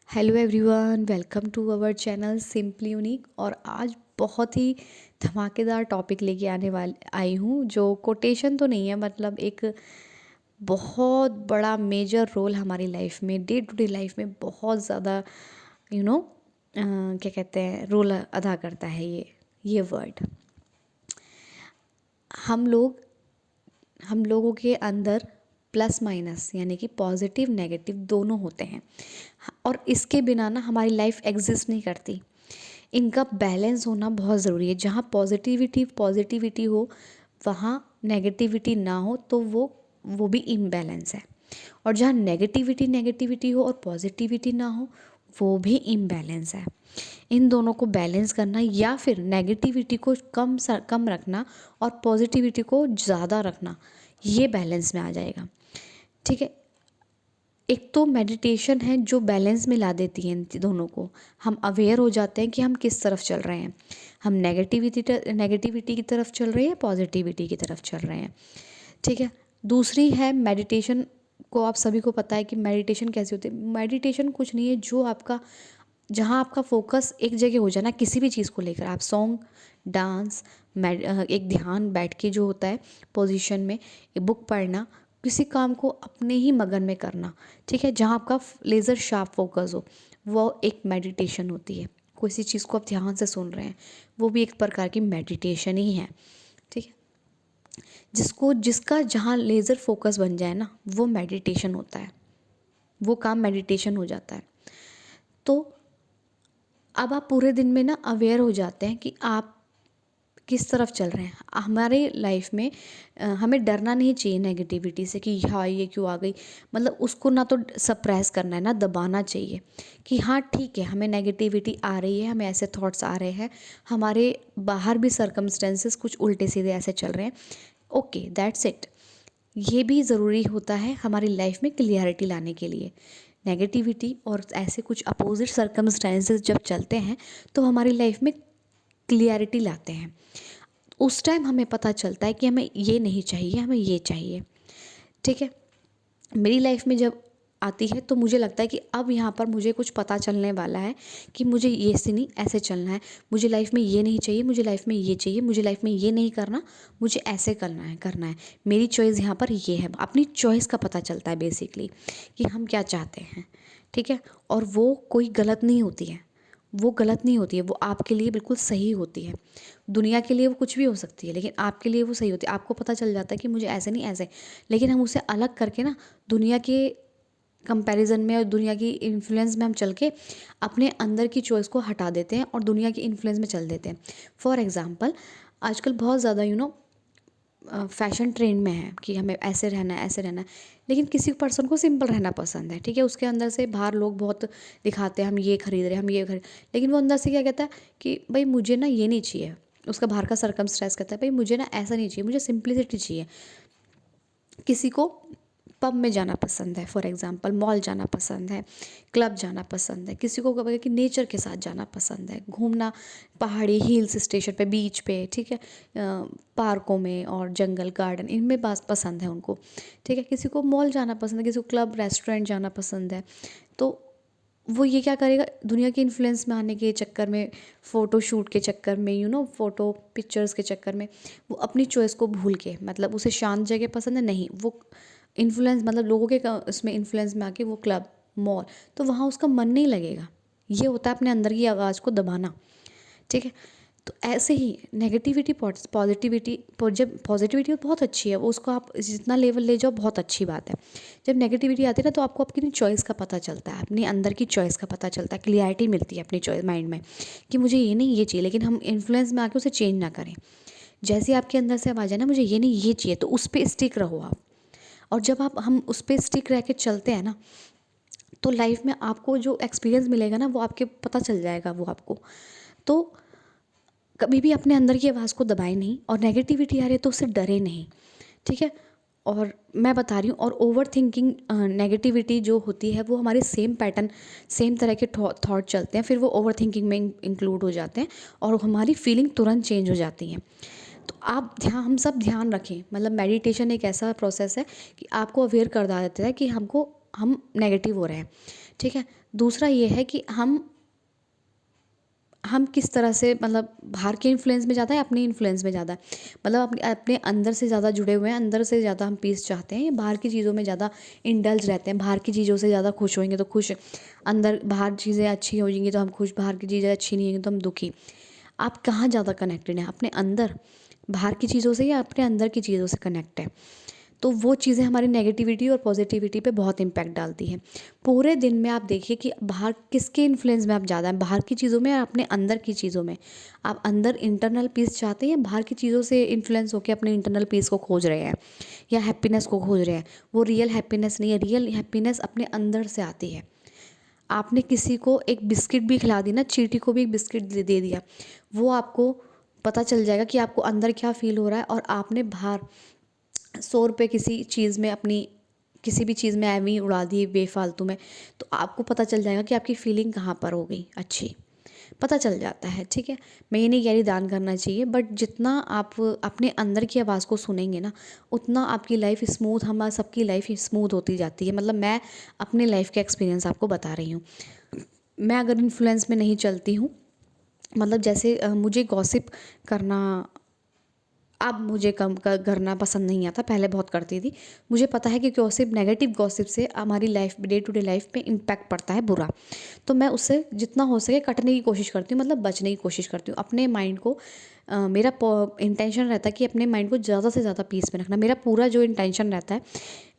Hello everyone, welcome to our channel simply unique. और आज बहुत ही धमाकेदार टॉपिक लेके आने वाली आई हूँ, जो कोटेशन तो नहीं है, मतलब एक बहुत बड़ा मेजर रोल हमारी लाइफ में, डे टू डे लाइफ में बहुत ज़्यादा यू नो क्या कहते हैं, रोल अदा करता है ये वर्ड। हम लोग हम लोगों के अंदर प्लस माइनस यानी कि पॉजिटिव नेगेटिव दोनों होते हैं, और इसके बिना ना हमारी लाइफ एग्जिस्ट नहीं करती। इनका बैलेंस होना बहुत ज़रूरी है। जहाँ पॉजिटिविटी पॉजिटिविटी हो, वहाँ नेगेटिविटी ना हो, तो वो भी इम्बैलेंस है। और जहाँ नेगेटिविटी नेगेटिविटी हो और पॉजिटिविटी ना हो, वो भी इम्बैलेंस है। इन दोनों को बैलेंस करना, या फिर नेगेटिविटी को कम रखना और पॉजिटिविटी को ज़्यादा रखना, ये बैलेंस में आ जाएगा। ठीक है। एक तो मेडिटेशन है जो बैलेंस में ला देती है इन दोनों को। हम अवेयर हो जाते हैं कि हम किस तरफ चल रहे हैं, हम नेगेटिविटी की तरफ चल रहे हैं, पॉजिटिविटी की तरफ चल रहे हैं। ठीक है। दूसरी है मेडिटेशन। को आप सभी को पता है कि मेडिटेशन कैसे होती है। मेडिटेशन कुछ नहीं है, जहाँ आपका फोकस एक जगह हो जाए ना, किसी भी चीज़ को लेकर, आप सॉन्ग, डांस, एक ध्यान बैठ के जो होता है पोजीशन में, एक बुक पढ़ना, किसी काम को अपने ही मगन में करना। ठीक है। जहाँ आपका लेज़र शार्प फोकस हो, वो एक मेडिटेशन होती है। किसी चीज़ को आप ध्यान से सुन रहे हैं, वो भी एक प्रकार की मेडिटेशन ही है। ठीक है। जिसका जहाँ लेज़र फोकस बन जाए ना, वो मेडिटेशन होता है, वो काम मेडिटेशन हो जाता है। तो अब आप पूरे दिन में ना अवेयर हो जाते हैं कि आप किस तरफ चल रहे हैं। हमारे लाइफ में हमें डरना नहीं चाहिए नेगेटिविटी से कि हाँ ये क्यों आ गई, मतलब उसको ना तो सप्रेस करना है ना दबाना चाहिए कि हाँ ठीक है, हमें नेगेटिविटी आ रही है, हमें ऐसे थॉट्स आ रहे हैं, हमारे बाहर भी सर्कमस्टेंसेस कुछ उल्टे सीधे ऐसे चल रहे हैं। Okay, that's it. ये भी ज़रूरी होता है हमारी लाइफ में क्लियरिटी लाने के लिए। नेगेटिविटी और ऐसे कुछ अपोजिट सर्कमस्टेंसेस जब चलते हैं, तो हमारी लाइफ में क्लियरिटी लाते हैं। उस टाइम हमें पता चलता है कि हमें ये नहीं चाहिए, हमें ये चाहिए। ठीक है। मेरी लाइफ में जब आती है तो मुझे लगता है कि अब यहाँ पर मुझे कुछ पता चलने वाला है कि मुझे ये से नहीं ऐसे चलना है, मुझे लाइफ में ये नहीं चाहिए, मुझे लाइफ में ये चाहिए, मुझे लाइफ में ये नहीं करना, मुझे ऐसे करना है। मेरी चॉइस यहाँ पर ये है। अपनी चॉइस का पता चलता है बेसिकली कि हम क्या चाहते हैं। ठीक है। और वो कोई गलत नहीं होती है, वो गलत नहीं होती है, वो आपके लिए बिल्कुल सही होती है। दुनिया के लिए वो कुछ भी हो सकती है, लेकिन आपके लिए वो सही होती है। आपको पता चल जाता है कि मुझे ऐसे नहीं ऐसे, लेकिन हम उसे अलग करके ना, दुनिया के कंपैरिजन में और दुनिया की इन्फ्लुएंस में हम चल के अपने अंदर की चॉइस को हटा देते हैं और दुनिया की इन्फ्लुएंस में चल देते हैं। फॉर एग्ज़ाम्पल, आजकल बहुत ज़्यादा फैशन ट्रेंड में है कि हमें ऐसे रहना है, ऐसे रहना है, लेकिन किसी पर्सन को सिंपल रहना पसंद है। ठीक है। उसके अंदर से बाहर लोग बहुत दिखाते हैं, हम ये खरीद रहे हैं, हम ये खरीद, लेकिन वो अंदर से क्या कहता है कि भाई मुझे ना ये नहीं चाहिए। उसका बाहर का सरकमस्टेंस कहता है भाई मुझे ना ऐसा नहीं चाहिए, मुझे सिंप्लिसिटी चाहिए। किसी को पब में जाना पसंद है, फॉर एग्ज़ाम्पल मॉल जाना पसंद है, क्लब जाना पसंद है। किसी को कभी कि नेचर के साथ जाना पसंद है, घूमना पहाड़ी हिल्स स्टेशन पे, बीच पे। ठीक है। पार्कों में और जंगल गार्डन, इनमें बस पसंद है उनको। ठीक है। किसी को मॉल जाना पसंद है, किसी को क्लब रेस्टोरेंट जाना पसंद है। तो वो ये क्या करेगा, दुनिया के इन्फ्लुएंस में आने के चक्कर में, फ़ोटो शूट के चक्कर में, फ़ोटो पिक्चर्स के चक्कर में, वो अपनी चॉइस को भूल के, मतलब उसे शांत जगह पसंद है, नहीं वो इन्फ्लुएंस, मतलब लोगों के उसमें इन्फ्लुएंस में आके वो क्लब, मॉल, तो वहाँ उसका मन नहीं लगेगा। ये होता है अपने अंदर की आवाज़ को दबाना। ठीक है। तो ऐसे ही नेगेटिविटी पॉजिटिविटी, जब पॉजिटिविटी बहुत अच्छी है, वो उसको आप जितना लेवल ले जाओ बहुत अच्छी बात है। जब नेगेटिविटी आती है ना, तो आपको अपनी चॉइस का पता चलता है, अपने अंदर की चॉइस का पता चलता है, क्लियरिटी मिलती है अपनी चॉइस माइंड में कि मुझे ये नहीं ये चाहिए, लेकिन हम इन्फ्लुएंस में आके उसे चेंज ना करें। जैसे आपके अंदर से आवाज़ है ना मुझे ये नहीं ये चाहिए, तो उस पर स्टिक रहो आप। और जब हम उस पर स्टिक रह के चलते हैं ना, तो लाइफ में आपको जो एक्सपीरियंस मिलेगा ना, वो आपके पता चल जाएगा वो आपको। तो कभी भी अपने अंदर की आवाज़ को दबाए नहीं, और नेगेटिविटी आ रही है तो उससे डरे नहीं। ठीक है। और मैं बता रही हूँ, और ओवर थिंकिंग नेगेटिविटी जो होती है, वो हमारे सेम पैटर्न, सेम तरह के थॉट चलते हैं, फिर वो ओवर थिंकिंग में इंक्लूड हो जाते हैं, और हमारी फीलिंग तुरंत चेंज हो जाती हैं। तो आप हम सब ध्यान रखें, मतलब मेडिटेशन एक ऐसा प्रोसेस है कि आपको अवेयर कर देता है कि हम नेगेटिव हो रहे हैं। ठीक है। दूसरा ये है कि हम किस तरह से, मतलब बाहर के इन्फ्लुएंस में ज़्यादा है, अपने इन्फ्लुएंस में ज़्यादा है, मतलब अपने अपने अंदर से ज़्यादा जुड़े हुए हैं, अंदर से ज़्यादा हम पीस चाहते हैं, या बाहर की चीज़ों में ज़्यादा इंडल्ज रहते हैं, बाहर की चीज़ों से ज़्यादा खुश होंगे तो खुश, अंदर बाहर चीज़ें अच्छी हो जाएंगी तो हम खुश, बाहर की चीज़ें अच्छी नहीं होंगी तो हम दुखी। आप कहाँ ज़्यादा कनेक्टेड हैं, अपने अंदर बाहर की चीज़ों से या अपने अंदर की चीज़ों से कनेक्ट है? तो वो चीज़ें हमारी नेगेटिविटी और पॉजिटिविटी पे बहुत इम्पैक्ट डालती हैं। पूरे दिन में आप देखिए कि बाहर किसके इन्फ्लुएंस में आप ज़्यादा हैं, बाहर की चीज़ों में या अपने अंदर की चीज़ों में। आप अंदर इंटरनल पीस चाहते हैं या बाहर की चीज़ों से इन्फ्लुएंस होकर अपने इंटरनल पीस को खोज रहे हैं या हैप्पीनेस को खोज रहे हैं? वो रियल हैप्पीनेस नहीं है, रियल हैप्पीनेस अपने अंदर से आती है। आपने किसी को एक बिस्किट भी खिला दी ना, चींटी को भी एक बिस्किट दे दिया, वो आपको पता चल जाएगा कि आपको अंदर क्या फ़ील हो रहा है, और आपने बाहर 100 रुपये किसी चीज़ में, अपनी किसी भी चीज़ में एवं ही उड़ा दिए बेफालतू में, तो आपको पता चल जाएगा कि आपकी फीलिंग कहाँ पर हो गई अच्छी, पता चल जाता है। ठीक है, मैं ये नहीं कह रही दान करना चाहिए, बट जितना आप अपने अंदर की आवाज़ को सुनेंगे ना, उतना आपकी लाइफ स्मूथ, हमारा सबकी लाइफ स्मूथ होती जाती है। मतलब मैं अपने लाइफ का एक्सपीरियंस आपको बता रही हूँ। मैं अगर इन्फ्लुएंस में नहीं चलती हूँ, मतलब जैसे मुझे गॉसिप करना अब मुझे कम करना पसंद नहीं आता, पहले बहुत करती थी। मुझे पता है कि गॉसिप, नेगेटिव गॉसिप से हमारी life, day to day life पे इम्पैक्ट पड़ता है बुरा। तो मैं उससे जितना हो सके कटने की कोशिश करती हूँ, मतलब बचने की कोशिश करती हूँ। अपने माइंड को मेरा इंटेंशन रहता है कि अपने माइंड को ज़्यादा से ज़्यादा पीस में रखना। मेरा पूरा जो इंटेंशन रहता है,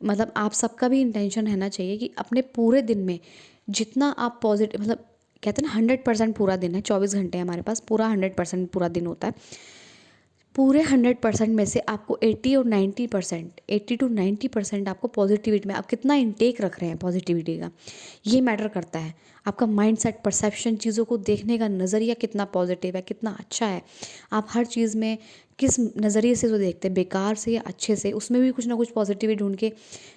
मतलब आप सबका भी इंटेंशन रहना चाहिए कि अपने पूरे दिन में जितना आप पॉजिटिव, मतलब कहते हैं ना 100% पूरा दिन है, 24 घंटे हमारे पास, पूरा 100% पूरा दिन होता है। पूरे 100% में से आपको 80 टू 90% आपको पॉजिटिविटी में, आप कितना इनटेक रख रहे हैं पॉजिटिविटी का, ये मैटर करता है। आपका माइंड सेट, परसेप्शन, चीज़ों को देखने का नज़रिया कितना पॉजिटिव है, कितना अच्छा है। आप हर चीज़ में किस नज़रिए से तो देखते हैं, बेकार से या अच्छे से, उसमें भी कुछ ना कुछ पॉजिटिविटी ढूंढ के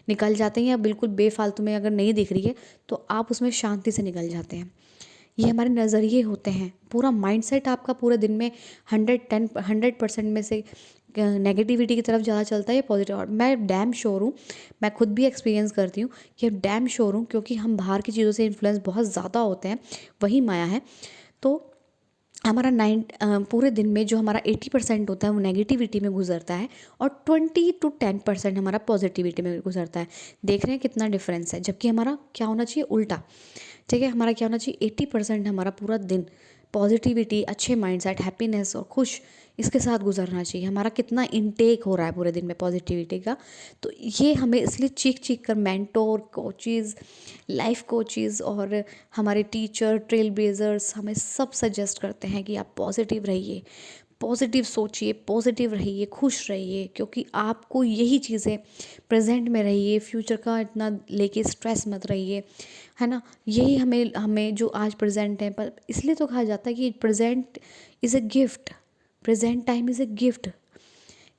निकल जाते हैं, या बिल्कुल बेफालतू में अगर नहीं दिख रही है तो आप उसमें शांति से निकल जाते हैं। ये हमारे नज़रिए होते हैं। पूरा माइंडसेट आपका पूरे दिन में 100% में से नेगेटिविटी की तरफ ज़्यादा चलता है या पॉजिटिव। और मैं डैम श्योर हूँ, मैं खुद भी एक्सपीरियंस करती हूँ कि डैम श्योर हूँ, क्योंकि हम बाहर की चीज़ों से इन्फ्लुएंस बहुत ज़्यादा होते हैं, वही माया है। तो हमारा पूरे दिन में जो हमारा 80% होता है वो नेगेटिविटी में गुजरता है, और 20 to 10% हमारा पॉजिटिविटी में गुजरता है। देख रहे हैं कितना डिफरेंस है, जबकि हमारा क्या होना चाहिए, उल्टा। ठीक है, हमारा क्या होना चाहिए, 80% हमारा पूरा दिन पॉजिटिविटी, अच्छे माइंडसेट, हैप्पीनेस और खुश, इसके साथ गुजरना चाहिए। हमारा कितना इनटेक हो रहा है पूरे दिन में पॉजिटिविटी का। तो ये हमें इसलिए चीख चीख कर मेंटोर, कोचेज़, लाइफ कोचेज़ और हमारे टीचर, ट्रेल ब्लेजर्स हमें सब सजेस्ट करते हैं कि आप पॉजिटिव रहिए, पॉजिटिव सोचिए, पॉजिटिव रहिए, खुश रहिए, क्योंकि आपको यही चीज़ें, प्रेजेंट में रहिए, फ्यूचर का इतना लेके स्ट्रेस मत रहिए, है ना। यही हमें हमें जो आज प्रेजेंट है, पर इसलिए तो कहा जाता है कि present is a gift, present time is a gift.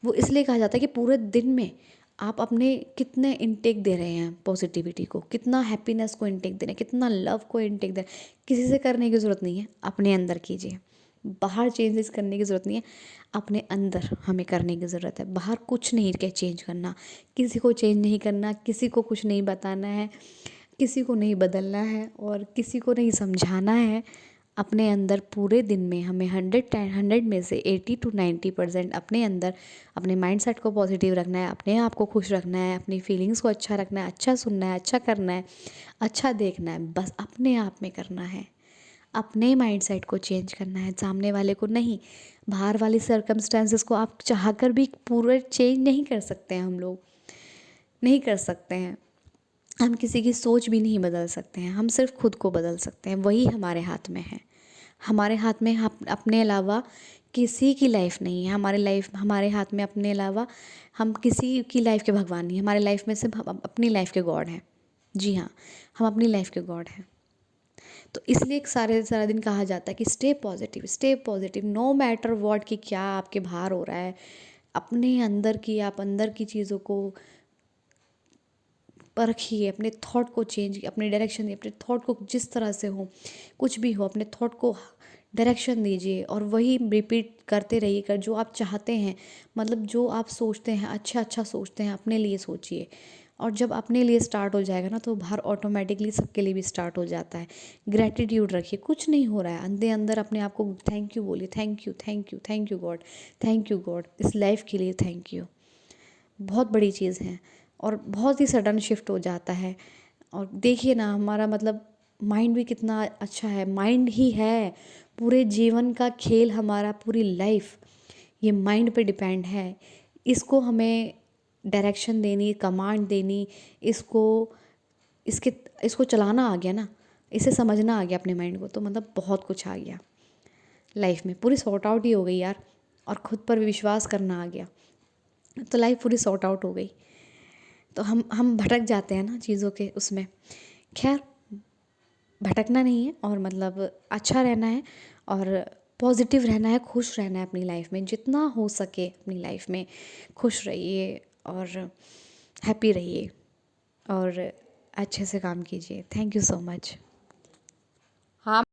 वो इसलिए कहा जाता है कि पूरे दिन में आप अपने कितने इनटेक दे रहे हैं पॉजिटिविटी को, कितना हैप्पीनेस को इनटेक दे रहे हैं, कितना लव को इनटेक दे रहे हैं। किसी से करने की ज़रूरत नहीं है, अपने अंदर कीजिए। बाहर चेंजेस करने की ज़रूरत नहीं है, अपने अंदर हमें करने की ज़रूरत है। बाहर कुछ नहीं के चेंज करना, किसी को चेंज नहीं करना, किसी को कुछ नहीं बताना है, किसी को नहीं बदलना है और किसी को नहीं समझाना है। अपने अंदर पूरे दिन में हमें 100 में से 80 to 90% अपने अंदर अपने माइंडसेट को पॉजिटिव रखना है, अपने आप को खुश रखना है, अपनी फीलिंग्स को अच्छा रखना है, अच्छा सुनना है, अच्छा करना है, अच्छा देखना है, बस अपने आप में करना है। अपने माइंडसेट को चेंज करना है, सामने वाले को नहीं। बाहर वाली सर्कमस्टेंसेस को आप चाहकर भी पूरे चेंज नहीं कर सकते हैं, हम लोग नहीं कर सकते हैं। हम किसी की सोच भी नहीं बदल सकते हैं, हम सिर्फ खुद को बदल सकते हैं, वही हमारे हाथ में है। हमारे हाथ में अपने अलावा किसी की लाइफ नहीं है। हमारे हाथ में अपने अलावा हम किसी की लाइफ के भगवान नहीं, हमारे लाइफ में सिर्फ हम अपनी लाइफ के गॉड हैं। जी हाँ, हम अपनी लाइफ के गॉड हैं। तो इसलिए एक सारा दिन कहा जाता है कि stay positive, no matter what, कि क्या आपके बाहर हो रहा है, अपने अंदर की, आप अंदर की चीज़ों को परखिए, अपने थॉट को चेंज, अपने डायरेक्शन दिए, अपने थॉट को जिस तरह से हो, कुछ भी हो, अपने थॉट को डायरेक्शन दीजिए और वही रिपीट करते रहिए जो आप चाहते हैं, मतलब जो आप सोचते हैं अच्छा अच्छा सोचते हैं, अपने लिए सोचिए और जब अपने लिए स्टार्ट हो जाएगा ना तो बाहर ऑटोमेटिकली सबके लिए भी स्टार्ट हो जाता है। ग्रैटिट्यूड रखिए, कुछ नहीं हो रहा है, अंदर अंदर अपने आप को थैंक यू बोलिए, thank you thank you thank you God, thank you God, इस लाइफ के लिए थैंक यू। बहुत बड़ी चीज़ है और बहुत ही सडन शिफ्ट हो जाता है। और देखिए ना हमारा मतलब माइंड भी कितना अच्छा है, माइंड ही है पूरे जीवन का खेल, हमारा पूरी लाइफ ये माइंड पे डिपेंड है। इसको हमें डायरेक्शन देनी, कमांड देनी, इसको इसके इसको चलाना आ गया ना, इसे समझना आ गया अपने माइंड को, तो मतलब बहुत कुछ आ गया लाइफ में, पूरी सॉर्ट आउट ही हो गई यार। और ख़ुद पर विश्वास करना आ गया तो लाइफ पूरी सॉर्ट आउट हो गई। तो हम भटक जाते हैं ना चीज़ों के उसमें। खैर, भटकना नहीं है और मतलब अच्छा रहना है और पॉजिटिव रहना है, खुश रहना है अपनी लाइफ में, जितना हो सके अपनी लाइफ में खुश रहिए और हैप्पी रहिए और अच्छे से काम कीजिए। Thank you so much. हाँ।